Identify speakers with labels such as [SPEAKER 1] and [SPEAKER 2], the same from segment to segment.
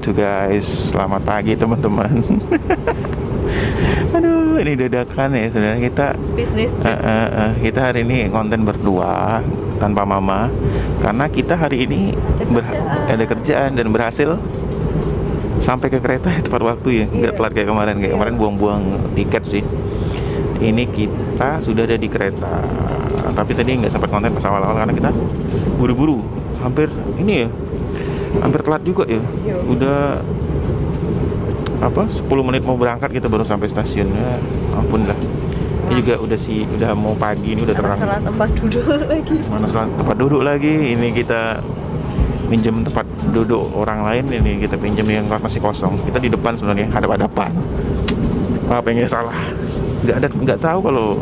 [SPEAKER 1] wabarakatuh guys. Selamat pagi teman-teman. Aduh, ini dadakan ya sebenarnya kita hari ini konten berdua tanpa mama karena kita hari ini ada kerjaan dan berhasil sampai ke kereta tepat waktu ya, nggak telat kayak kemarin buang-buang tiket sih. Ini kita sudah ada di kereta, tapi tadi nggak sempat konten pas awal-awal karena kita buru-buru, hampir telat juga ya. Udah 10 menit mau berangkat kita baru sampai stasiun. Ya ampun lah. Ini juga udah mau pagi, ini udah terang.
[SPEAKER 2] Masalah tempat duduk lagi.
[SPEAKER 1] Mana salah tempat duduk lagi. Ini kita pinjam tempat duduk orang lain, ini kita pinjam yang masih kosong. Kita di depan sebenarnya, hadap-hadapan. Apa yang salah? Nggak tahu kalau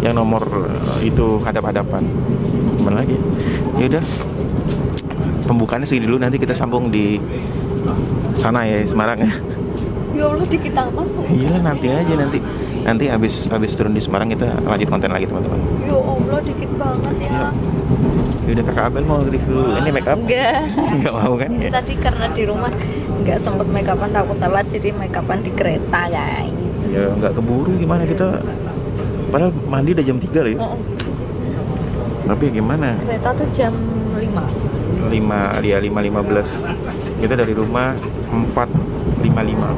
[SPEAKER 1] yang nomor itu hadap-hadapan. Gimana lagi? Ya udah. Pembukaannya segini dulu, nanti kita sambung di sana ya, Semarang ya.
[SPEAKER 2] Ya Allah, dikit amat.
[SPEAKER 1] Iya, nanti aja nanti habis turun di Semarang kita lanjut konten lagi teman-teman.
[SPEAKER 2] Ya Allah, dikit banget ya.
[SPEAKER 1] Ya udah, Kakak Abel mau review ini make up? Enggak mau kan? Ya.
[SPEAKER 2] Tadi karena di rumah nggak sempet make upan, takut telat, jadi make upan di kereta guys.
[SPEAKER 1] Ya nggak keburu, gimana kita? Padahal mandi udah jam 3 loh ya. Tapi gimana?
[SPEAKER 2] Kereta tuh jam
[SPEAKER 1] 5:15. Kita dari rumah 4:55.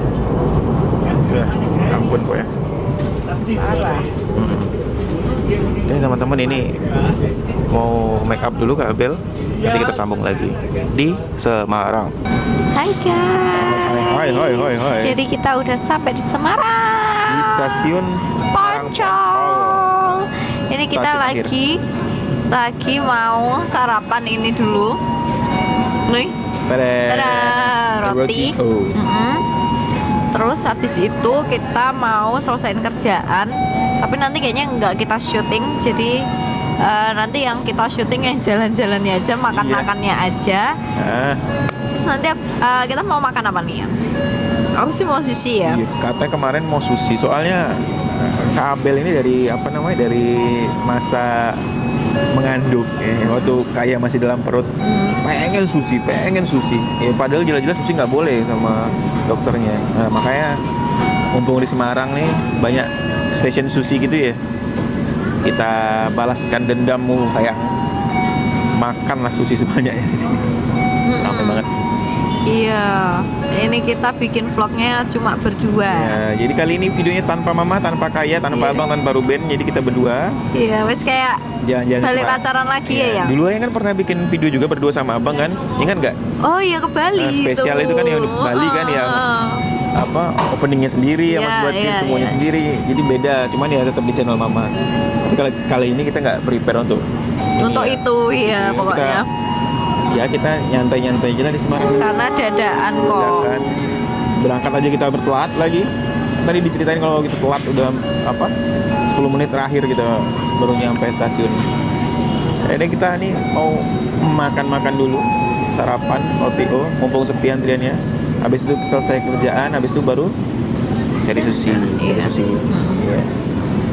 [SPEAKER 1] Ya, ampun kok ya.
[SPEAKER 2] parah.
[SPEAKER 1] Teman-teman, ini mau make up dulu Kak Abel. Nanti kita sambung lagi di Semarang.
[SPEAKER 2] Hai guys.
[SPEAKER 1] Hai.
[SPEAKER 2] Jadi kita udah sampai di Semarang.
[SPEAKER 1] Di stasiun
[SPEAKER 2] Poncol. Ini kita
[SPEAKER 1] Stasiun
[SPEAKER 2] lagi mau sarapan ini dulu. Nih. Tada, roti. Terus habis itu kita mau selesaiin kerjaan, tapi nanti kayaknya nggak kita syuting, jadi nanti yang kita syuting yang jalan-jalannya aja, makan-makannya aja. Terus nanti kita mau makan apa nih ya? Aku sih mau sushi ya.
[SPEAKER 1] Katanya kemarin mau sushi, soalnya Kak Abel ini dari masa mengandung waktu kayak masih dalam perut, pengen sushi ya, padahal jelas-jelas sushi nggak boleh sama dokternya. Makanya mumpung di Semarang nih banyak stasiun sushi gitu ya, kita balaskan dendammu, kayak makanlah sushi sebanyaknya di sini. Ramai banget.
[SPEAKER 2] Iya, ini kita bikin vlognya cuma berdua.
[SPEAKER 1] Ya, jadi kali ini videonya tanpa mama, tanpa Kaya, tanpa abang, tanpa Ruben. Jadi kita berdua.
[SPEAKER 2] Iya, wes kayak
[SPEAKER 1] jalan-jalan
[SPEAKER 2] balik pacaran lagi ya.
[SPEAKER 1] Dulu kan pernah bikin video juga berdua sama abang kan, ingat nggak?
[SPEAKER 2] Oh iya, ke Bali.
[SPEAKER 1] Spesial itu kan yang Bali kan, yang openingnya sendiri, yang buat semuanya sendiri. Jadi beda, cuman ya tetap di channel mama. Tapi kali ini kita nggak prepare untuk
[SPEAKER 2] itu ya pokoknya.
[SPEAKER 1] Kita nyantai-nyantai aja di Semarang.
[SPEAKER 2] Karena dadaan kok.
[SPEAKER 1] Berangkat aja kita bertelat lagi. Tadi diceritain kalau kita telat udah 10 menit terakhir kita baru nyampe stasiun. Jadi kita nih mau makan dulu, sarapan OTO, mumpung sepi antriannya. Habis itu selesai kerjaan, habis itu baru cari sushi. Iya.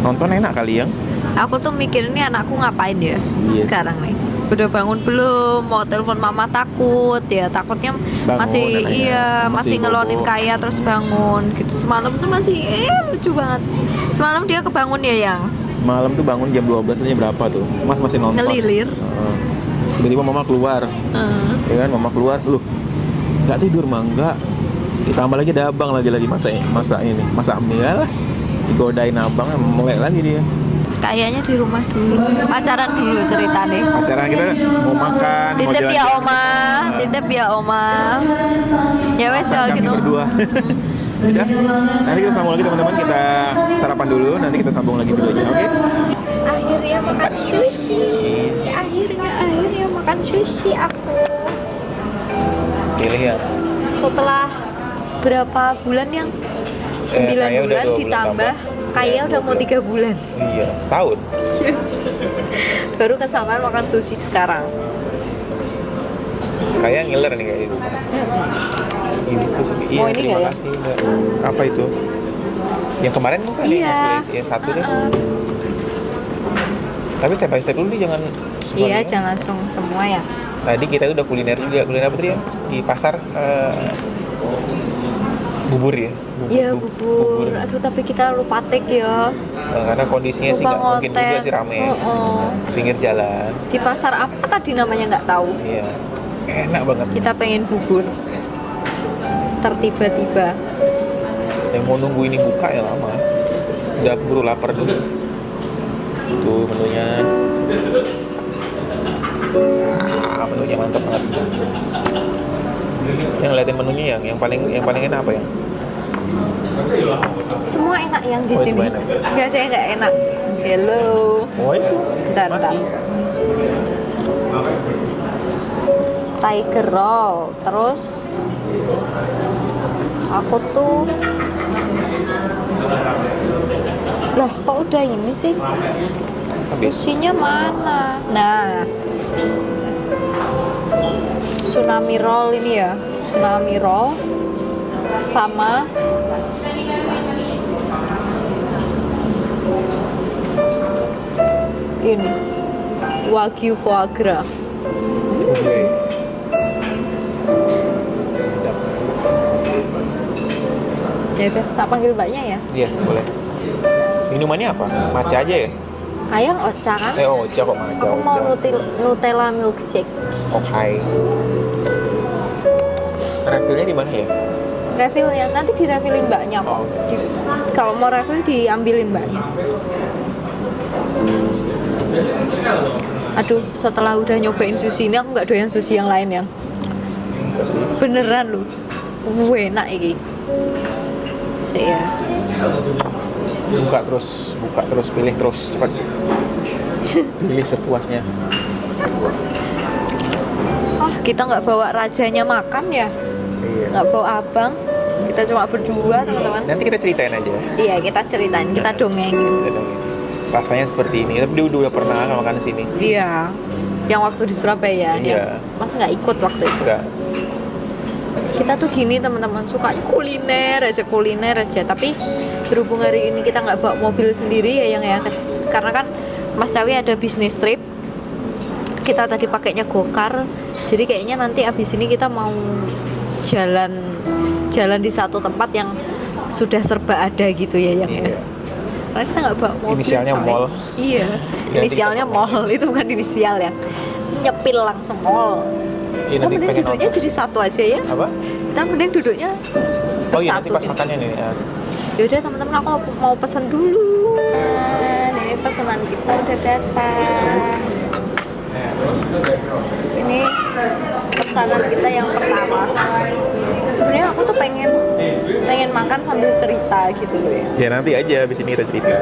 [SPEAKER 1] Nonton enak kali yang.
[SPEAKER 2] Aku tuh mikir ini anakku ngapain ya sekarang nih. Udah bangun belum? Mau telepon mama, takutnya masih ngelonin Kaya terus bangun gitu. Semalam tuh masih lucu banget. Semalam dia kebangun ya yang.
[SPEAKER 1] Semalam tuh bangun jam 12 aja berapa tuh? Mas masih nonton.
[SPEAKER 2] Ngelilir.
[SPEAKER 1] Tiba-tiba mama keluar. Ya kan, mama keluar, loh. Enggak tidur mah, enggak. Ditambah lagi ada abang lagi masak mie lah. Digodain abang, mulai lagi dia.
[SPEAKER 2] Kayaknya di rumah dulu, pacaran dulu ceritanya.
[SPEAKER 1] Pacaran kita mau makan,
[SPEAKER 2] titip ya oma. Ya wes kalau gitu.
[SPEAKER 1] Berdua. Udah, nanti kita sambung lagi teman-teman, kita sarapan dulu, nanti kita sambung lagi videonya, oke?
[SPEAKER 2] Akhirnya makan sushi. Akhirnya makan sushi aku.
[SPEAKER 1] Pilih ya.
[SPEAKER 2] Setelah berapa bulan yang 9 bulan ditambah Kaya udah mau 3 bulan.
[SPEAKER 1] Iya, setahun.
[SPEAKER 2] Baru kesamaan makan sushi sekarang.
[SPEAKER 1] Kaya ngiler nih kayak gitu. Iya,
[SPEAKER 2] ini
[SPEAKER 1] terima
[SPEAKER 2] ya?
[SPEAKER 1] kasih. Apa itu? Yang kemarin bukan yang satu deh. Tapi step by step dulu nih, jangan semua.
[SPEAKER 2] Iya, jangan langsung semua ya.
[SPEAKER 1] Tadi kita udah kuliner juga. Kuliner apa tadi ya? Di pasar Bubur ya?
[SPEAKER 2] Iya bubur. Aduh tapi kita lupa take ya.
[SPEAKER 1] Karena kondisinya sih
[SPEAKER 2] Lupa
[SPEAKER 1] nggak mungkin juga
[SPEAKER 2] ngoten.
[SPEAKER 1] sih rame.
[SPEAKER 2] Oh.
[SPEAKER 1] Pinggir jalan.
[SPEAKER 2] Di pasar apa tadi namanya nggak tahu.
[SPEAKER 1] Iya. Enak banget.
[SPEAKER 2] Kita pengen bubur. Tertiba-tiba.
[SPEAKER 1] Yang mau nunggu ini buka ya lama. Udah buru lapar dulu. Tuh menunya. Menunya mantap banget. Yang ngeliatin menunya yang paling enak apa ya?
[SPEAKER 2] Semua enak yang di
[SPEAKER 1] Oh,
[SPEAKER 2] sini.
[SPEAKER 1] semua enak.
[SPEAKER 2] Nggak ada yang nggak enak. Hello.
[SPEAKER 1] Oh itu.
[SPEAKER 2] Bentar. Tiger roll. Terus aku tuh lah kok udah ini sih?
[SPEAKER 1] Habis.
[SPEAKER 2] Sushinya mana? Nah, tsunami roll ini ya, tsunami roll sama ini wagyu foie gras.
[SPEAKER 1] Oke. Sedap.
[SPEAKER 2] Ya udah, tak panggil mbaknya ya.
[SPEAKER 1] Iya boleh. Minumannya apa? Matcha aja ya?
[SPEAKER 2] Ayang ocha kan?
[SPEAKER 1] Ocha kok matcha.
[SPEAKER 2] Aku mau Nutella milkshake.
[SPEAKER 1] Oke. Refillnya di mana ya?
[SPEAKER 2] Refillnya nanti direfillin mbaknya kok.
[SPEAKER 1] Oh.
[SPEAKER 2] Kalau mau refill diambilin mbaknya. Aduh, setelah udah nyobain sushi ini aku nggak doyan sushi yang lain yang
[SPEAKER 1] Bisa sih.
[SPEAKER 2] beneran loh. Enak iki. Saya
[SPEAKER 1] Buka terus, pilih terus, cepat. Pilih sepuasnya.
[SPEAKER 2] kita nggak bawa rajanya makan ya,
[SPEAKER 1] Iya.
[SPEAKER 2] nggak bawa abang, kita cuma berdua teman-teman.
[SPEAKER 1] Nanti kita ceritain aja.
[SPEAKER 2] Iya, kita ceritain, kita dongengin.
[SPEAKER 1] Rasanya seperti ini, tapi dia udah pernah kan makan di sini.
[SPEAKER 2] Iya, yang waktu di Surabaya.
[SPEAKER 1] Iya.
[SPEAKER 2] Mas nggak ikut waktu itu.
[SPEAKER 1] Enggak.
[SPEAKER 2] Kita tuh gini teman-teman, suka kuliner aja. Tapi berhubung hari ini kita nggak bawa mobil sendiri ya, yang ya, karena kan Mas Cawi ada bisnis trip. Kita tadi pakainya gokar, jadi kayaknya nanti abis ini kita mau jalan di satu tempat yang sudah serba ada gitu ya, yang
[SPEAKER 1] Iya.
[SPEAKER 2] ya. Karena kita nggak bawa mobil.
[SPEAKER 1] Inisialnya
[SPEAKER 2] coy.
[SPEAKER 1] mall.
[SPEAKER 2] Iya. Inisialnya mall, itu bukan inisial ya. Nyepil langsung mall.
[SPEAKER 1] Iya,
[SPEAKER 2] Kita
[SPEAKER 1] nanti
[SPEAKER 2] mending
[SPEAKER 1] pengen
[SPEAKER 2] duduknya jadi satu aja ya.
[SPEAKER 1] Apa?
[SPEAKER 2] Kita mending duduknya
[SPEAKER 1] Oh iya, nanti
[SPEAKER 2] bersatu.
[SPEAKER 1] pas makannya nih. Ya.
[SPEAKER 2] Yaudah teman-teman, aku mau pesan dulu. Ini pesanan kita udah datang. Ini pesanan kita yang pertama. Sebenarnya aku tuh pengen makan sambil cerita gitu loh ya.
[SPEAKER 1] Ya nanti aja abis ini kita cerita.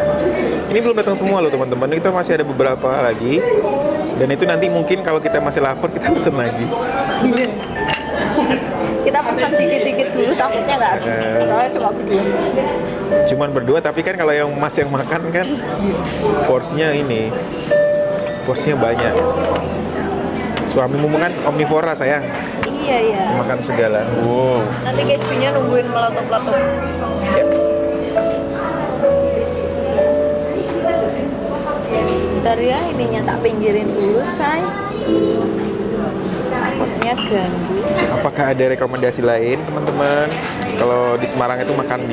[SPEAKER 1] Ini belum datang semua loh teman-teman. Kita masih ada beberapa lagi. Dan itu nanti mungkin kalau kita masih lapar kita pesen lagi.
[SPEAKER 2] Kita pesan dikit-dikit dulu, takutnya nggak habis. Soalnya cuma berdua.
[SPEAKER 1] Cuman berdua, tapi kan kalau yang mas yang makan kan porsinya ini. Porsinya banyak. Suamimu kan omnivora sayang.
[SPEAKER 2] Iya.
[SPEAKER 1] Makan segala. Wow.
[SPEAKER 2] Nanti kejunya nungguin meletup-letup.
[SPEAKER 1] Ya.
[SPEAKER 2] Bentar ya, ininya tak pinggirin dulu, say. Takutnya ganggu.
[SPEAKER 1] Apakah ada rekomendasi lain teman-teman? Kalau di Semarang itu makan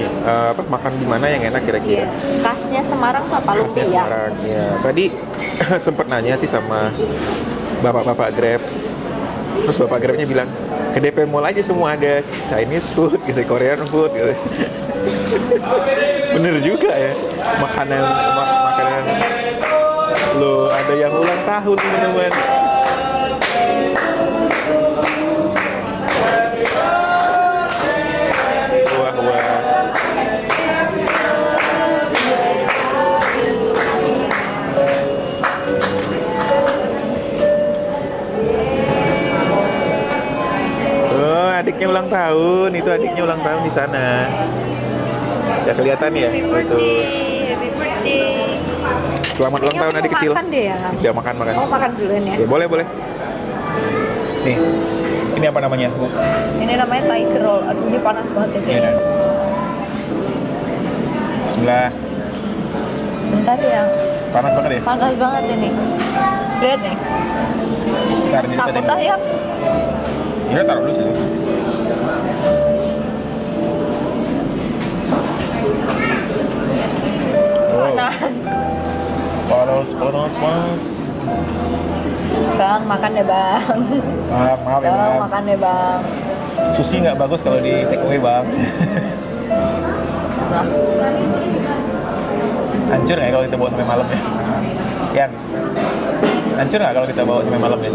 [SPEAKER 1] di mana yang enak kira-kira?
[SPEAKER 2] Iya. Khasnya Semarang tuh apa?
[SPEAKER 1] Khasnya
[SPEAKER 2] Lumpia.
[SPEAKER 1] Semarang ya. Tadi sempet nanya sih sama bapak-bapak Grab. Terus bapak Grabnya bilang ke DP Mall aja semua ada Chinese food gitu, Korean food gitu. Bener juga ya. Makanan lo ada yang ulang tahun teman-teman. Wah. Oh, adiknya ulang tahun. Itu adiknya ulang tahun di sana. Ya kelihatan ya.
[SPEAKER 2] Happy
[SPEAKER 1] Itu.
[SPEAKER 2] birthday.
[SPEAKER 1] Selamat ulang tahun adik kecil.
[SPEAKER 2] Makan deh ya.
[SPEAKER 1] Ya makan.
[SPEAKER 2] Oh, makan duluan ya.
[SPEAKER 1] Ya boleh. Nih. Ini apa namanya, Bu?
[SPEAKER 2] Ini namanya tiger roll. Aduh, ini panas banget ya.
[SPEAKER 1] Ini dan. Bismillah.
[SPEAKER 2] Bentar ya.
[SPEAKER 1] Panas banget ya?
[SPEAKER 2] Panas banget ini. Lihat nih.
[SPEAKER 1] Ntar di dekat
[SPEAKER 2] Takut
[SPEAKER 1] ini.
[SPEAKER 2] ah ya.
[SPEAKER 1] Ya taruh dulu sih. panas.
[SPEAKER 2] Bang, makan deh bang.
[SPEAKER 1] Maaf ya
[SPEAKER 2] Bang,
[SPEAKER 1] bang.
[SPEAKER 2] makan deh bang.
[SPEAKER 1] Sushi nggak bagus kalau di take away bang.
[SPEAKER 2] Bismillah.
[SPEAKER 1] Hancur nggak kalau kita bawa sampai malam ya? Yan, hancur nggak kalau kita bawa sampai malam ya?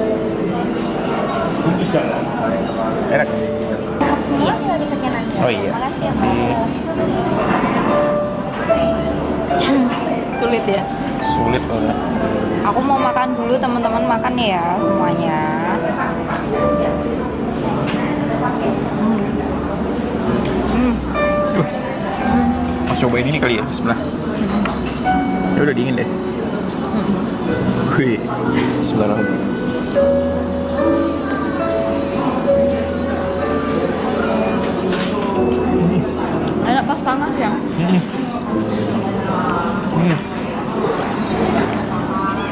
[SPEAKER 1] Enak.
[SPEAKER 3] Iya, nggak bisa nanti.
[SPEAKER 1] Oh iya.
[SPEAKER 3] Makasih ya.
[SPEAKER 1] Makasih.
[SPEAKER 2] Sulit ya.
[SPEAKER 1] Sulit banget.
[SPEAKER 2] Aku mau makan dulu, teman-teman makan ya semuanya.
[SPEAKER 1] Mas cobain ini kali ya, Bismillah. Ya udah dingin deh. Wih, Bismillahirrahmanirrahim.
[SPEAKER 2] Enak pas panas ya.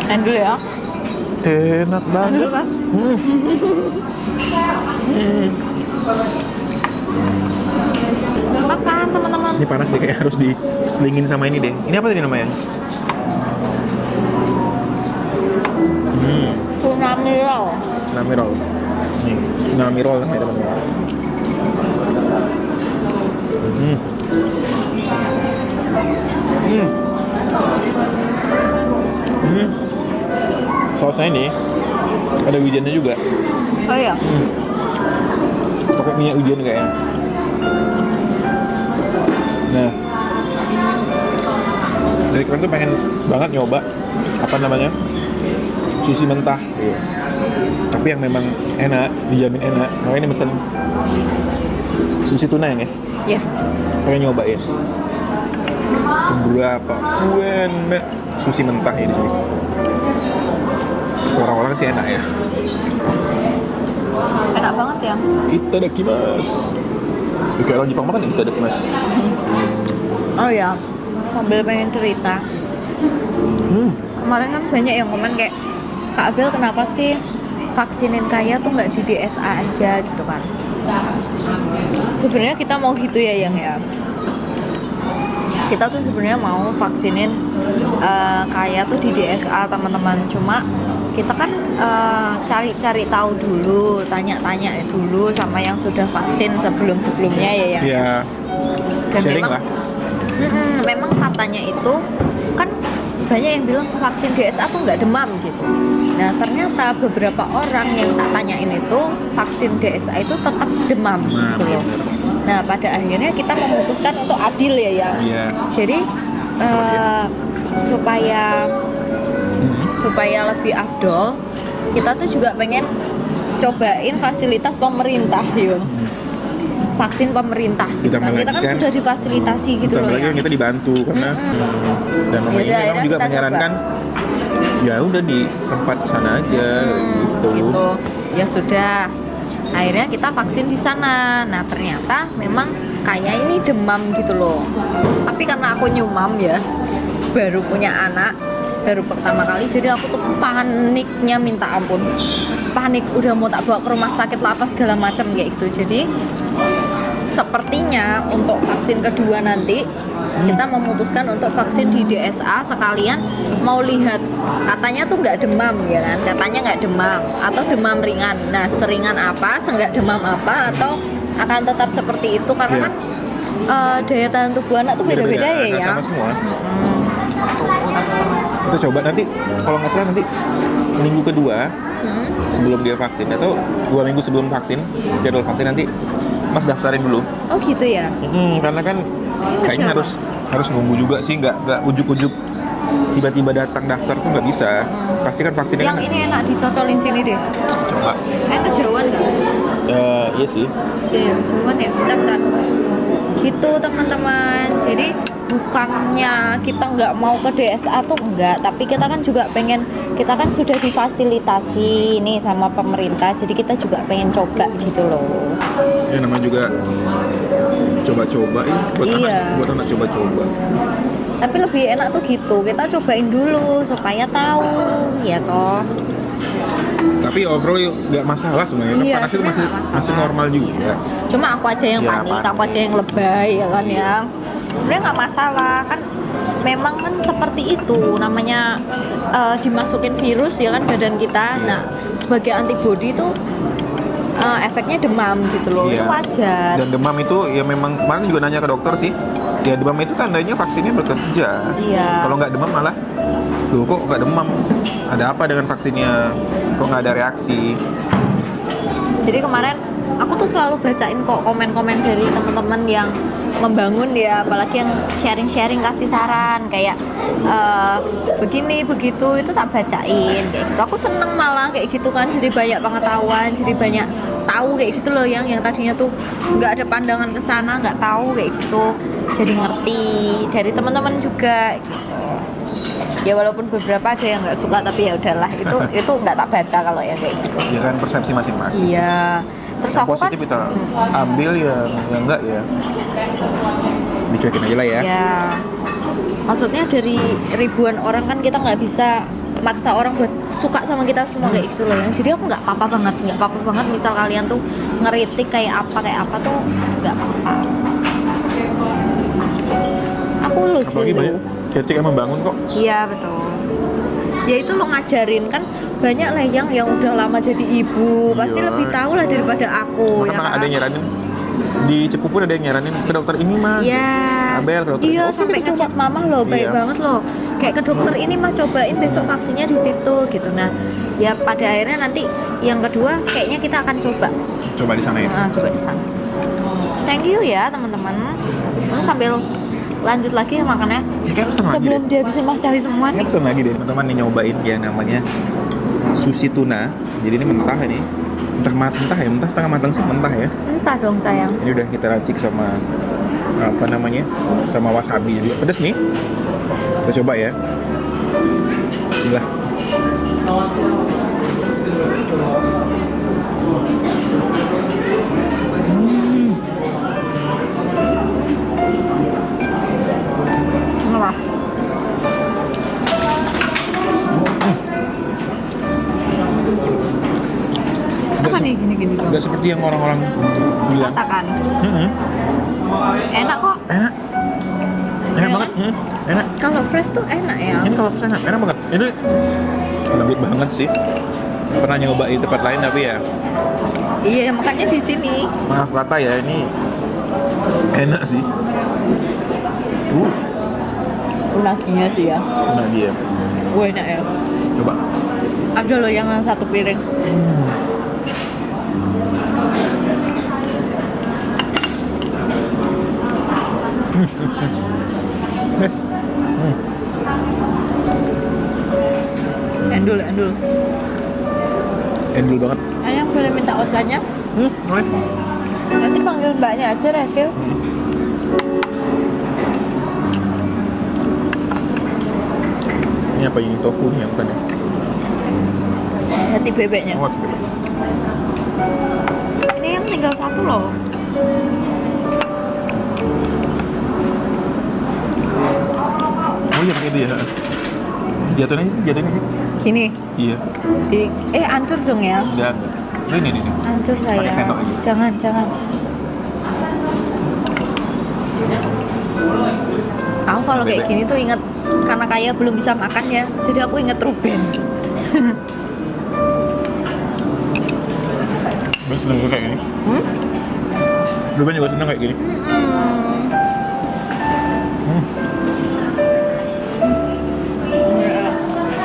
[SPEAKER 2] Enak dulu ya.
[SPEAKER 1] Enak
[SPEAKER 2] Enak
[SPEAKER 1] banget.
[SPEAKER 2] dulu kan. Makan teman-teman.
[SPEAKER 1] Ini panas deh, kayak harus diselingin sama ini deh. Ini apa tadi namanya?
[SPEAKER 2] Tsunami roll.
[SPEAKER 1] Tsunami roll. Nih, tsunami roll namanya teman-teman. Sausnya ini ada wijennya juga.
[SPEAKER 2] Oh iya.
[SPEAKER 1] Pakai minyak wijen kayaknya. Nah, dari kemarin tuh pengen banget nyoba apa namanya sushi mentah. Tapi yang memang enak, dijamin enak. Makanya ini mesen sushi tuna ya.
[SPEAKER 2] Iya.
[SPEAKER 1] Pengen nyobain seberapa enak sushi mentah ya di sini. Orang-orang sih enak ya.
[SPEAKER 2] Enak banget ya.
[SPEAKER 1] Itadakimasu. Kayak orang Jepang makan ya, itadakimasu.
[SPEAKER 2] Oh ya, sambil pengen cerita. Kemarin kan banyak yang komen kayak, Kak Abel kenapa sih vaksinin Kaya tuh nggak di DSA aja gitu kan? Sebenarnya kita mau gitu ya yang ya. Kita tuh sebenarnya mau vaksinin Kaya tuh di DSA teman-teman. Cuma kita kan cari-cari tahu dulu, tanya-tanya dulu sama yang sudah vaksin sebelum-sebelumnya ya yang.
[SPEAKER 1] Iya.
[SPEAKER 2] Dan
[SPEAKER 1] Sharing
[SPEAKER 2] memang
[SPEAKER 1] lah.
[SPEAKER 2] memang katanya itu kan banyak yang bilang vaksin DSA tuh nggak demam gitu. Nah ternyata beberapa orang yang tak tanyain itu vaksin DSA itu tetap demam gitu loh. Nah pada akhirnya kita memutuskan untuk adil ya ya.
[SPEAKER 1] Iya.
[SPEAKER 2] Jadi supaya lebih afdol, kita tuh juga pengen cobain fasilitas pemerintah yuk. Vaksin pemerintah gitu kan. Kita kan sudah difasilitasi gitu loh
[SPEAKER 1] lagi
[SPEAKER 2] ya.
[SPEAKER 1] kan kita dibantu karena dan mama ini
[SPEAKER 2] Yaudah,
[SPEAKER 1] memang juga
[SPEAKER 2] kita
[SPEAKER 1] menyarankan ya udah di tempat sana aja
[SPEAKER 2] gitu. Ya sudah. Akhirnya kita vaksin di sana. Nah ternyata memang kayak ini demam gitu loh. Tapi karena aku nyumam ya, baru punya anak, baru pertama kali, jadi aku tuh paniknya minta ampun. Panik, udah mau tak bawa ke rumah sakit lah apa segala macam kayak gitu. Jadi sepertinya untuk vaksin kedua nanti kita memutuskan untuk vaksin di DSA sekalian mau lihat katanya tuh nggak demam ya kan, katanya nggak demam atau demam ringan. Nah seringan apa, seenggak demam apa, atau akan tetap seperti itu karena kan daya tahan tubuh anak tuh beda-beda ya ya.
[SPEAKER 1] Sama semua. Kita coba nanti kalau nggak salah nanti minggu kedua sebelum dia vaksin atau 2 minggu sebelum vaksin jadwal vaksin nanti Mas daftarin dulu.
[SPEAKER 2] Oh gitu ya.
[SPEAKER 1] Karena kan kayaknya harus nunggu juga sih, nggak ujuk-ujuk tiba-tiba datang daftar tuh nggak bisa. Pasti kan vaksinnya
[SPEAKER 2] Yang
[SPEAKER 1] kan
[SPEAKER 2] ini enak dicocolin sini deh.
[SPEAKER 1] coba.
[SPEAKER 2] Kejauhan nggak?
[SPEAKER 1] Iya sih.
[SPEAKER 2] Iya, cuman ya, bentar. Gitu teman-teman. Jadi bukannya kita nggak mau ke DSA tuh enggak, tapi kita kan juga pengen, kita kan sudah difasilitasi nih sama pemerintah, jadi kita juga pengen coba gitu loh.
[SPEAKER 1] Ya namanya juga coba-coba ya
[SPEAKER 2] Iya.
[SPEAKER 1] buat anak coba-coba.
[SPEAKER 2] Tapi lebih enak tuh gitu, kita cobain dulu supaya tahu ya toh.
[SPEAKER 1] Tapi overall nggak masalah sebenarnya.
[SPEAKER 2] Iya,
[SPEAKER 1] Panas itu
[SPEAKER 2] sebenarnya nggak masalah.
[SPEAKER 1] masih normal juga.
[SPEAKER 2] Cuma aku aja yang
[SPEAKER 1] Ya,
[SPEAKER 2] panik, aku
[SPEAKER 1] panik.
[SPEAKER 2] aja yang lebay ya kan ya. sebenarnya nggak masalah kan, memang kan seperti itu namanya, dimasukin virus ya kan badan kita. Nah sebagai antibodi itu efeknya demam gitu loh, itu wajar.
[SPEAKER 1] Dan demam itu ya memang, kemarin juga nanya ke dokter sih, ya demam itu tandanya vaksinnya bekerja.
[SPEAKER 2] Iya.
[SPEAKER 1] Kalau nggak demam malah, loh kok nggak demam, ada apa dengan vaksinnya, kok nggak ada reaksi.
[SPEAKER 2] Jadi kemarin aku tuh selalu bacain kok komen-komen dari teman-teman yang membangun ya, apalagi yang sharing-sharing kasih saran kayak begini begitu, itu tak bacain kayak gitu. Aku seneng malah kayak gitu kan, jadi banyak pengetahuan, jadi banyak tahu kayak gitu loh, yang tadinya tuh nggak ada pandangan ke sana, nggak tahu kayak gitu, jadi ngerti dari teman-teman juga gitu. Ya walaupun beberapa ada yang nggak suka, tapi ya udahlah, itu nggak tak baca kalau yang kayak gitu.
[SPEAKER 1] Ya kan persepsi masing-masing.
[SPEAKER 2] Iya. Terus
[SPEAKER 1] yang
[SPEAKER 2] aku
[SPEAKER 1] positif
[SPEAKER 2] kan
[SPEAKER 1] kita ambil, yang enggak ya dicuekin aja lah ya.
[SPEAKER 2] Ya, maksudnya dari ribuan orang kan kita nggak bisa maksa orang buat suka sama kita semua kayak gitu loh. Jadi aku nggak apa-apa banget misal kalian tuh ngeritik kayak apa tuh nggak apa-apa. Aku lulus
[SPEAKER 1] Apalagi banyak kritik yang membangun kok.
[SPEAKER 2] Iya betul. Ya itu lo ngajarin kan, banyak lah yang udah lama jadi ibu, pasti lebih tahu lah daripada aku.
[SPEAKER 1] Karena
[SPEAKER 2] ya
[SPEAKER 1] ada yang nyaranin di Cepu pun, ada yang nyaranin ke dokter ini mah.
[SPEAKER 2] Iya.
[SPEAKER 1] Abel ke dokter.
[SPEAKER 2] Iya,
[SPEAKER 1] ini.
[SPEAKER 2] sampai ngechat mama loh, baik
[SPEAKER 1] Iya.
[SPEAKER 2] banget loh. Kayak ke dokter ini mah, cobain besok vaksinnya di situ gitu. Nah, ya pada akhirnya nanti yang kedua kayaknya kita akan coba
[SPEAKER 1] di sana ya.
[SPEAKER 2] coba di sana. Thank you ya teman-teman. Sambil lanjut lagi ya makannya.
[SPEAKER 1] Kayak pesen lagi
[SPEAKER 2] Sebelum
[SPEAKER 1] deh.
[SPEAKER 2] dia bisa cari semua
[SPEAKER 1] Kayak
[SPEAKER 2] nih.
[SPEAKER 1] pesen lagi deh teman-teman nih, nyobain ya namanya sushi tuna. Jadi ini mentah ini. Mentah setengah matang sih, mentah ya.
[SPEAKER 2] Entah dong sayang.
[SPEAKER 1] Ini udah kita racik sama apa namanya, sama wasabi, jadi pedas nih. Kita coba ya. Bismillah.
[SPEAKER 2] Kenapa? Apa nih gini-gini dong?
[SPEAKER 1] Nggak seperti yang orang-orang bilang.
[SPEAKER 2] Katakan.
[SPEAKER 1] Mm-mm.
[SPEAKER 2] Enak kok.
[SPEAKER 1] Enak. Enak banget. Enak.
[SPEAKER 2] Kalau fresh tuh enak ya.
[SPEAKER 1] Ini kalau enak banget. Ini lembut banget sih. Pernah nyoba di tempat lain tapi ya,
[SPEAKER 2] Iya, makanya di sini.
[SPEAKER 1] maaf kata ya, ini enak sih.
[SPEAKER 2] Unaginya sih ya.
[SPEAKER 1] Nah dia.
[SPEAKER 2] Enak ya.
[SPEAKER 1] Coba.
[SPEAKER 2] Ada loh yang satu piring. Endul.
[SPEAKER 1] Endul banget.
[SPEAKER 2] Ayang boleh minta ocennya?
[SPEAKER 1] Boleh.
[SPEAKER 2] Nanti panggil mbaknya aja refill.
[SPEAKER 1] Ini apa ini, tofu nih yang bukan ya?
[SPEAKER 2] Hati bebeknya.
[SPEAKER 1] Oh, oke.
[SPEAKER 2] Ini yang tinggal satu loh.
[SPEAKER 1] Oh iya pakai itu ya. Jatuhnya sih.
[SPEAKER 2] Gini.
[SPEAKER 1] Iya.
[SPEAKER 2] Hancur dong ya.
[SPEAKER 1] Enggak. Ini.
[SPEAKER 2] Hancur
[SPEAKER 1] Pakai
[SPEAKER 2] saya.
[SPEAKER 1] sendok aja.
[SPEAKER 2] Jangan. Aku kalau kayak
[SPEAKER 1] Bebek.
[SPEAKER 2] gini tuh inget, karena kaya belum bisa makan ya, jadi aku inget Ruben.
[SPEAKER 1] Gue seneng kayak gini. Ruben juga seneng kayak gini.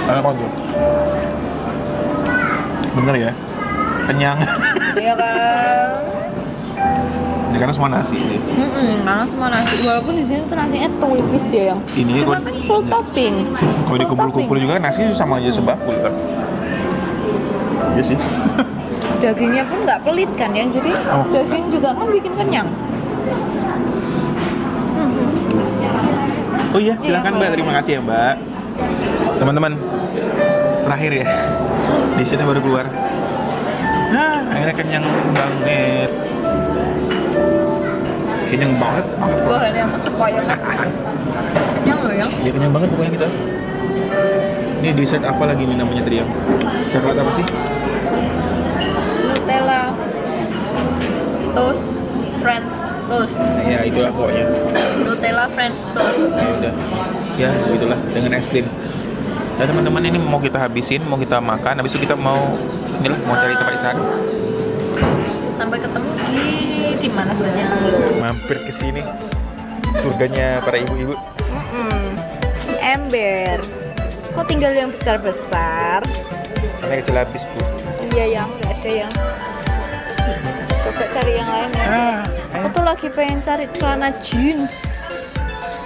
[SPEAKER 1] Enak banget tuh. Bener ya. Kenyang.
[SPEAKER 2] Iya kan?
[SPEAKER 1] Ini karena semua nasi.
[SPEAKER 2] Karena semua nasi, walaupun di sini tuh nasinya tipis ya yang.
[SPEAKER 1] Ini
[SPEAKER 2] Cuma
[SPEAKER 1] kalau-
[SPEAKER 2] kan full topping.
[SPEAKER 1] Kalau
[SPEAKER 2] Full
[SPEAKER 1] dikumpul-kumpul
[SPEAKER 2] topping.
[SPEAKER 1] juga nasi sama aja sebakul kan. Iya sih.
[SPEAKER 2] Dagingnya pun nggak pelit kan ya, jadi
[SPEAKER 1] Oh.
[SPEAKER 2] daging juga kan bikin kenyang.
[SPEAKER 1] Oh iya, silakan Mbak. Terima kasih ya Mbak. Teman-teman, terakhir ya. Di sini baru keluar. Akhirnya kenyang banget. Kenyang banget.
[SPEAKER 2] Bahan yang sepoyong. Kenyang loh ya.
[SPEAKER 1] Ya kenyang banget pokoknya kita. Ini dessert apa lagi nih namanya tadi yang? Coklat apa sih?
[SPEAKER 2] Nutella, toast, French toast.
[SPEAKER 1] Ya itulah pokoknya.
[SPEAKER 2] Nutella French toast.
[SPEAKER 1] Ya udah. Ya itulah dengan es krim. Nah teman-teman, ini mau kita habisin, mau kita makan, habis itu kita mau cari tempat istirahat.
[SPEAKER 2] Sampai ketemu di mana saja.
[SPEAKER 1] Mampir ke sini. Surganya para ibu-ibu.
[SPEAKER 2] Ember. Kok tinggal yang besar-besar?
[SPEAKER 1] Karena kecil habis tuh.
[SPEAKER 2] Iya, yang nggak ada yang. Coba cari yang lain ya. Aku tuh lagi pengen cari celana jeans.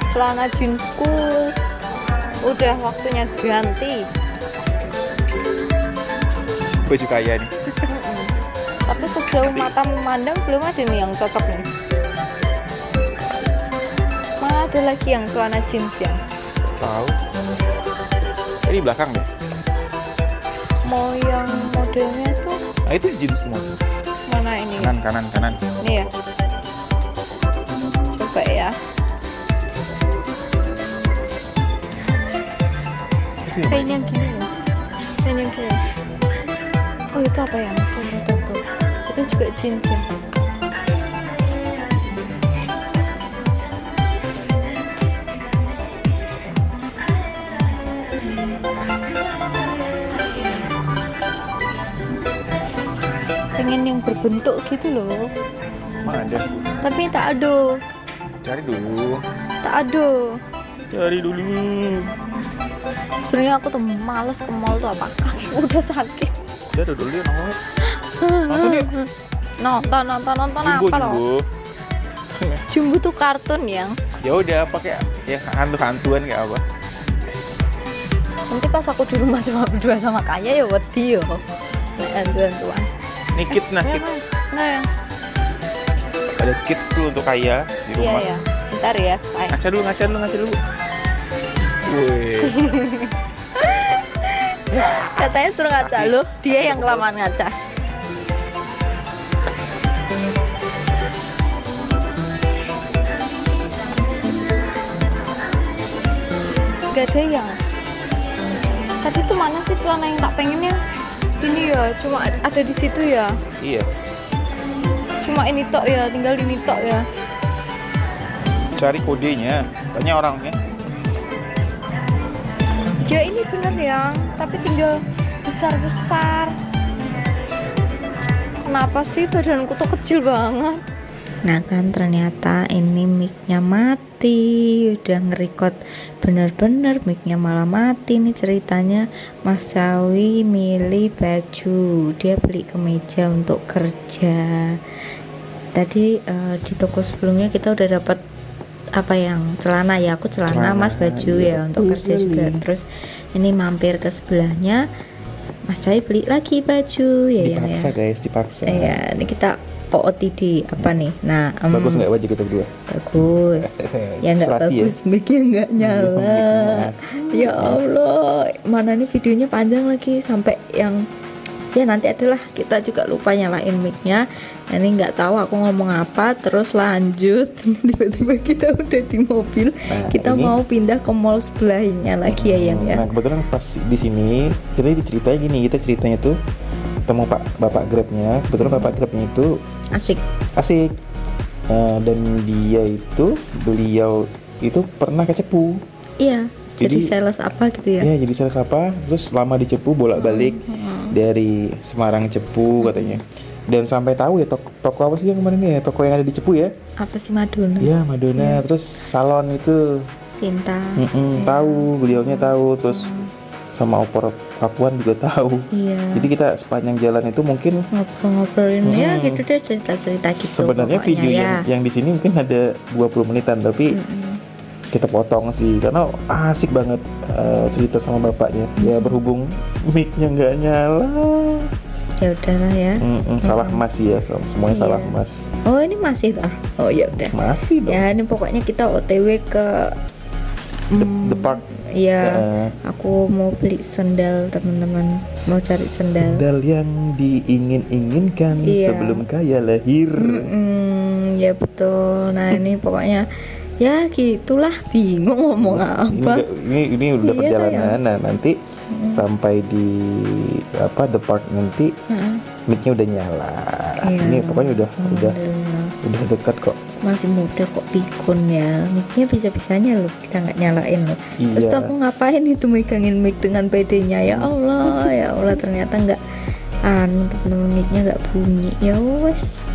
[SPEAKER 2] Celana jeansku udah waktunya ganti.
[SPEAKER 1] Baju kaya nih.
[SPEAKER 2] Tapi sejauh mata memandang belum ada nih yang cocok nih. Mana ada lagi yang celana jeans ya?
[SPEAKER 1] Tahu. Ini belakang deh.
[SPEAKER 2] Mau yang modelnya tuh
[SPEAKER 1] Nah itu jeans semua.
[SPEAKER 2] mana ini?
[SPEAKER 1] Kanan.
[SPEAKER 2] Ini ya. Coba ya.
[SPEAKER 1] Itu yang
[SPEAKER 2] Kain yang gini loh. Kain yang gini. Oh itu apa ya? Tuh. Itu juga jeans ya. Pengen yang berbentuk gitu loh.
[SPEAKER 1] mana ada?
[SPEAKER 2] Tapi tak ada.
[SPEAKER 1] Cari dulu.
[SPEAKER 2] Tak ada.
[SPEAKER 1] Cari dulu.
[SPEAKER 2] Sebenarnya aku tuh males ke mall tuh, apa kaki udah sakit.
[SPEAKER 1] Cari dulu ya nonton yuk.
[SPEAKER 2] Nonton
[SPEAKER 1] Jumbo,
[SPEAKER 2] apa loh?
[SPEAKER 1] Jumbo.
[SPEAKER 2] Jumbo tuh kartun yang.
[SPEAKER 1] Ya udah pakai yang hantu-hantuan kayak apa?
[SPEAKER 2] Nanti pas aku di rumah cuma berdua sama Kaya ya wedi yo. Hantu-hantuan.
[SPEAKER 1] Ini kids nah, kids.
[SPEAKER 2] Nah,
[SPEAKER 1] Ada kids tuh untuk kaya di
[SPEAKER 2] iya
[SPEAKER 1] rumah.
[SPEAKER 2] ya. Bentar ya, say.
[SPEAKER 1] Ngaca dulu. Wih.
[SPEAKER 2] Katanya suruh ngaca lu, dia yang kelamaan ngaca. Gak ada yang. Tadi tuh mana sih celana yang tak pengen ya? Ini ya, cuma ada di situ ya.
[SPEAKER 1] Iya.
[SPEAKER 2] Cuma ini tok ya, tinggal ini tok ya.
[SPEAKER 1] Cari kodenya. Tanya orangnya.
[SPEAKER 2] Ya ini bener ya, tapi tinggal besar-besar. Kenapa sih badanku tuh kecil banget? Nah kan ternyata ini mic-nya mati. Udah nge-record bener-bener mic-nya malah mati. Nih ceritanya Mas Sawi milih baju. Dia beli kemeja untuk kerja. Tadi di toko sebelumnya kita udah dapat apa yang celana ya, aku celana, Mas baju
[SPEAKER 1] iya,
[SPEAKER 2] ya untuk kerja juga. Terus ini mampir ke sebelahnya, Mas Cai beli lagi baju ya.
[SPEAKER 1] Dipaksa
[SPEAKER 2] ya.
[SPEAKER 1] guys, dipaksa.
[SPEAKER 2] Ya, ini kita OOTD apa nih? Nah,
[SPEAKER 1] Bagus nggak baju kita berdua?
[SPEAKER 2] bagus. Ya nggak
[SPEAKER 1] Serasi ya?
[SPEAKER 2] bagus, mic-nya nggak nyala. Ya Allah, mana nih videonya panjang lagi sampai yang ya nanti adalah kita juga lupa nyalain mic-nya. Nah, ini nggak tahu aku ngomong apa, terus lanjut tiba-tiba kita udah di mobil.
[SPEAKER 1] Nah,
[SPEAKER 2] Kita
[SPEAKER 1] ini-
[SPEAKER 2] mau pindah ke mall sebelahnya lagi ya yang ya.
[SPEAKER 1] Nah kebetulan pas di sini kita diceritain gini, kita ceritanya tuh ketemu bapak Grabnya. Kebetulan bapak Grabnya itu
[SPEAKER 2] Asik.
[SPEAKER 1] asik. Dan beliau itu pernah ke Cepu.
[SPEAKER 2] Iya. Jadi
[SPEAKER 1] Jadi-
[SPEAKER 2] sales apa gitu ya?
[SPEAKER 1] Ya jadi sales apa, terus lama di Cepu bolak-balik dari Semarang Cepu katanya. Dan sampai tahu ya toko apa sih yang kemarin ya, toko yang ada di Cepu ya?
[SPEAKER 2] Apa sih Madonna?
[SPEAKER 1] Iya Madonna, terus salon itu.
[SPEAKER 2] Sinta.
[SPEAKER 1] Tahu, beliaunya tahu, terus sama opor Papuan juga tahu.
[SPEAKER 2] Iya.
[SPEAKER 1] Jadi kita sepanjang jalan itu mungkin
[SPEAKER 2] Ngobrol-ngobrolin ya gitu deh, cerita-cerita gitu.
[SPEAKER 1] sebenarnya
[SPEAKER 2] pokoknya
[SPEAKER 1] video
[SPEAKER 2] ya.
[SPEAKER 1] yang di sini mungkin ada 20 menitan, tapi kita potong sih karena asik banget cerita sama bapaknya. Ya berhubung mic-nya nggak nyala.
[SPEAKER 2] Ya udahlah ya.
[SPEAKER 1] Salah mas ya, semuanya
[SPEAKER 2] Iya.
[SPEAKER 1] salah mas.
[SPEAKER 2] Oh ini masih toh? Oh ya udah.
[SPEAKER 1] Masih dong.
[SPEAKER 2] Ya ini pokoknya kita OTW ke
[SPEAKER 1] The park.
[SPEAKER 2] Iya.
[SPEAKER 1] Ya.
[SPEAKER 2] Aku mau beli sendal teman-teman. Mau cari sendal.
[SPEAKER 1] Sendal yang diingin-inginkan
[SPEAKER 2] Iya.
[SPEAKER 1] sebelum kaya lahir.
[SPEAKER 2] Ya betul. Nah ini pokoknya ya gitulah, bingung ngomong apa.
[SPEAKER 1] Ini udah
[SPEAKER 2] Iya,
[SPEAKER 1] perjalanan. Nah nanti sampai di The park nanti mic-nya udah nyala.
[SPEAKER 2] Iya.
[SPEAKER 1] Ini pokoknya udah
[SPEAKER 2] Alhamdulillah.
[SPEAKER 1] Udah dekat kok.
[SPEAKER 2] Masih muda kok pikun ya. Mic-nya bisa-bisanya loh kita nggak nyalain loh.
[SPEAKER 1] Iya.
[SPEAKER 2] Terus tuh aku ngapain itu megangin mic dengan PD-nya, ya Allah, ya Allah, ternyata nggak temen-temen, mic-nya nggak bunyi. Ya wes.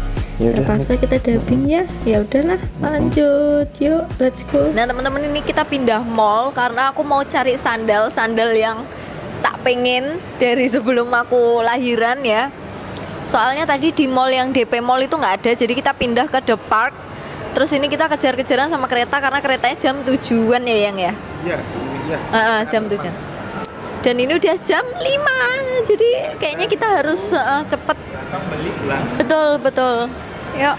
[SPEAKER 1] Yaudah,
[SPEAKER 2] Terpaksa kita dubbing ya. Ya udahlah, lanjut. Yuk, let's go. Nah, teman-teman, ini kita pindah mall karena aku mau cari sandal yang tak pengen dari sebelum aku lahiran ya. Soalnya tadi di mall yang DP Mall itu nggak ada, jadi kita pindah ke The Park. Terus ini kita kejar-kejaran sama kereta karena keretanya jam 7-an ya, Yang ya. Iya. Jam 7. Dan ini udah jam 5. Jadi kayaknya kita harus cepet. Betul. Yuk.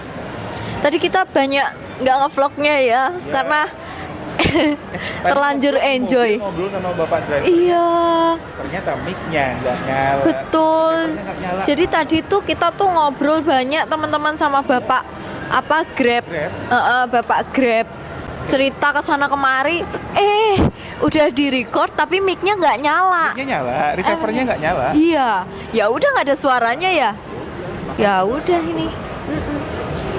[SPEAKER 2] Tadi kita banyak nggak ngevlognya ya, karena terlanjur enjoy.
[SPEAKER 1] Ngobrol sama bapak driver.
[SPEAKER 2] Iya.
[SPEAKER 1] Ternyata mic-nya nggak nyala.
[SPEAKER 2] Betul. Jadi tadi tuh kita tuh ngobrol banyak teman-teman sama bapak Grab. Bapak Grab. Cerita kesana kemari, udah di-record tapi mic-nya nggak nyala.
[SPEAKER 1] Mic-nya nyala, receiver-nya nggak nyala.
[SPEAKER 2] Iya. Ya udah nggak ada suaranya ya. Ya udah ini.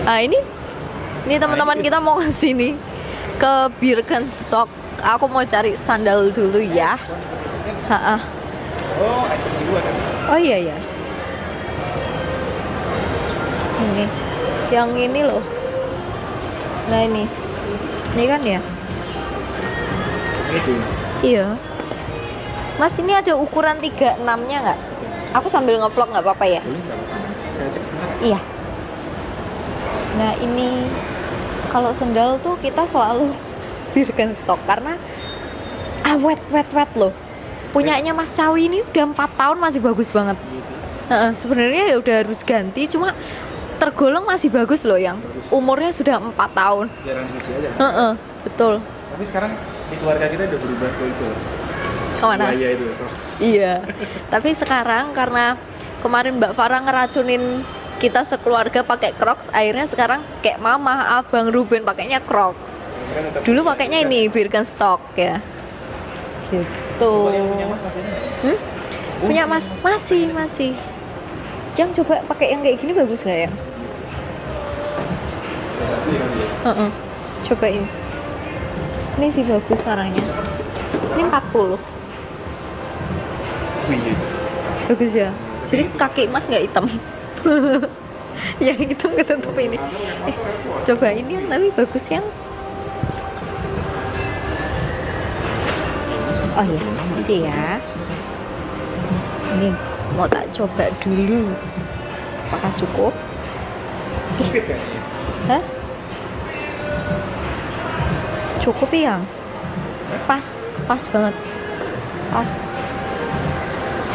[SPEAKER 2] Nah, ini teman-teman kita mau ke sini, ke Birkenstock. Aku mau cari sandal dulu ya.
[SPEAKER 1] Oh, item kedua kan.
[SPEAKER 2] Oh iya. Ini. Yang ini loh. Nah, ini kan ya.
[SPEAKER 1] Itu.
[SPEAKER 2] Iya. Mas, ini ada ukuran 36-nya nggak? Aku sambil ngevlog nggak apa-apa ya?
[SPEAKER 1] Saya cek sebentar.
[SPEAKER 2] Iya. Nah, ini kalau sendal tuh kita selalu Birkenstock karena wet loh. Punyanya Mas Cawi ini udah 4 tahun masih bagus banget. Sebenarnya ya udah harus ganti, cuma tergolong masih bagus loh, yang umurnya sudah 4 tahun.
[SPEAKER 1] Jarang dicuci aja.
[SPEAKER 2] Betul.
[SPEAKER 1] Tapi sekarang di keluarga kita udah berubah ke itu.
[SPEAKER 2] Kemana?
[SPEAKER 1] Iya itu, Crocs.
[SPEAKER 2] Iya. Tapi sekarang karena kemarin Mbak Farah ngeracunin kita sekeluarga pakai Crocs, akhirnya sekarang kayak Mama, Abang, Ruben pakainya Crocs. Dulu pakainya ini Birkenstock ya. Gitu. Punya Mas masih. Yang coba pakai yang kayak gini bagus nggak ya? Cobain. Ini sih bagus warnanya. Ini 40. Bagus ya. Jadi kaki Mas nggak hitam. Yang hitam ketutup ini. Coba ini yang tapi bagus yang. Oh iya, sih ya. Ini mau tak coba dulu. Apakah cukup?
[SPEAKER 1] Sempit kayaknya.
[SPEAKER 2] Hah? Cukup ya? Pas banget. Pas.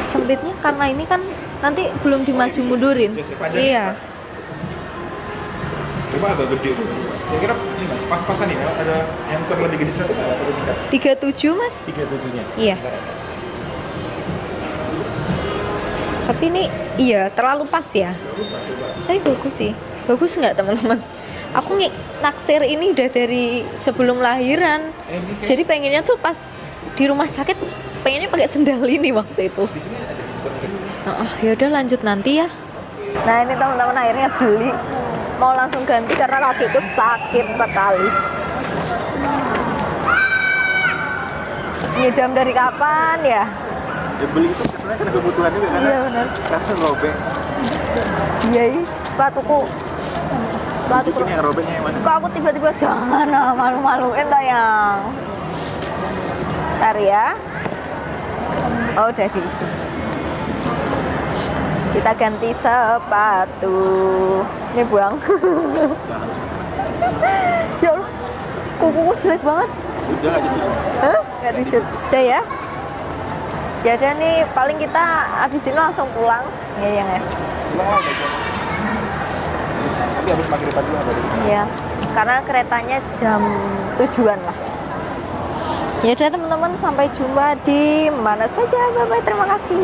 [SPEAKER 2] Sempitnya karena ini kan nanti belum dimaju mundurin. Iya.
[SPEAKER 1] Coba agak gede. Kira-kira ini Mas, pas-pasan ini ada yang terlebih gede satu nggak?
[SPEAKER 2] 37 Mas?
[SPEAKER 1] 37-nya.
[SPEAKER 2] Iya. Tapi ini iya terlalu pas ya. Tapi bagus sih. Bagus nggak teman-teman? Aku naksir ini udah dari sebelum lahiran. Jadi pengennya tuh pas di rumah sakit pengennya pakai sendal ini waktu itu.
[SPEAKER 1] Di sini ada diskon.
[SPEAKER 2] Ya udah lanjut nanti ya. Nah, ini teman-teman akhirnya beli. Mau langsung ganti karena kakiku sakit sekali. Ngidam dari kapan ya?
[SPEAKER 1] Ya beli itu sebenarnya karena kebutuhan juga kan.
[SPEAKER 2] Iya benar.
[SPEAKER 1] Karena robek.
[SPEAKER 2] Iya, sepatuku.
[SPEAKER 1] Ini yang robeknya yang mana?
[SPEAKER 2] Kok aku tiba-tiba jangan malu-maluin toh yang. Ntar ya. Oh, udah di ujung. Kita ganti sepatu. Ini buang. Ya Allah, kukuku jelek banget.
[SPEAKER 1] Udah nggak disut.
[SPEAKER 2] Nggak disut. Udah ya. Ya udah nih, paling kita abis ini langsung pulang. Ya.
[SPEAKER 1] Pulang aja. Nanti habis maghriban juga baru.
[SPEAKER 2] Iya, karena keretanya jam 7-an lah. Ya udah teman-teman, sampai jumpa di mana saja. Bye-bye, terima kasih.